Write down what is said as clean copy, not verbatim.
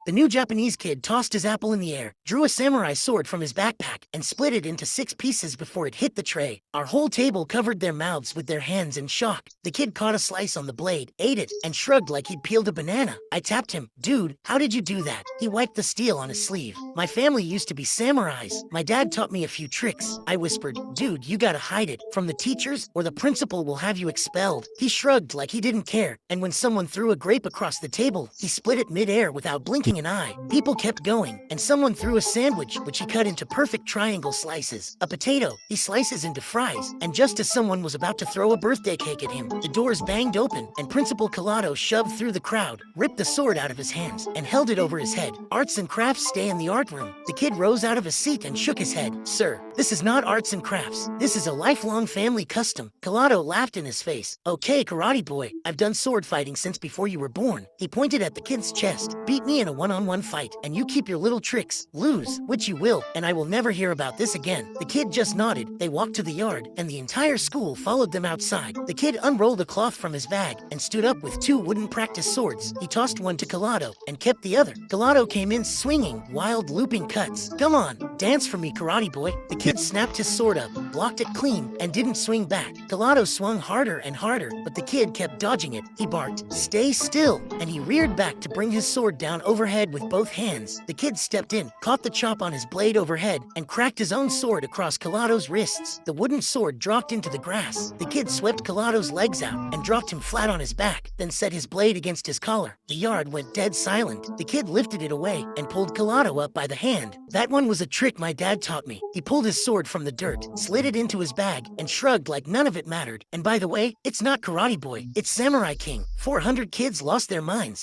The new Japanese kid tossed his apple in the air, drew a samurai sword from his backpack, and split it into 6 pieces before it hit the tray. Our whole table covered their mouths with their hands in shock. The kid caught a slice on the blade, ate it, and shrugged like he'd peeled a banana. I tapped him. Dude, how did you do that? He wiped the steel on his sleeve. My family used to be samurais. My dad taught me a few tricks. I whispered, dude, you gotta hide it from the teachers or the principal will have you expelled. He shrugged like he didn't care, and when someone threw a grape across the table, he split it mid-air without blinking an eye. People kept going, and someone threw a sandwich, which he cut into perfect triangle slices. A potato, he slices into fries, and just as someone was about to throw a birthday cake at him, the doors banged open, and Principal Collado shoved through the crowd, ripped the sword out of his hands, and held it over his head. Arts and crafts stay in the art room. The kid rose out of his seat and shook his head. Sir, this is not arts and crafts. This is a lifelong family custom. Collado laughed in his face. Okay, karate boy, I've done sword fighting since before you were born. He pointed at the kid's chest. Beat me in a one-on-one fight, and you keep your little tricks. Lose, which you will, and I will never hear about this again. The kid just nodded. They walked to the yard, and the entire school followed them outside. The kid unrolled a cloth from his bag and stood up with 2 wooden practice swords. He tossed one to Collado and kept the other. Collado came in swinging, wild looping cuts. Come on, dance for me, karate boy. The kid snapped his sword up, blocked it clean, and didn't swing back. Collado swung harder and harder, but the kid kept dodging it. He barked, stay still, and he reared back to bring his sword down overhead with both hands. The kid stepped in, caught the chop on his blade overhead, and cracked his own sword across Collado's wrists. The wooden sword dropped into the grass. The kid swept Collado's legs out and dropped him flat on his back, then set his blade against his collar. The yard went dead silent. The kid lifted it away and pulled Collado up by the hand. That one was a trick my dad taught me. He pulled his sword from the dirt, slid it into his bag, and shrugged like none of it mattered. And by the way, it's not Karate Boy, it's Samurai King. 400 kids lost their minds.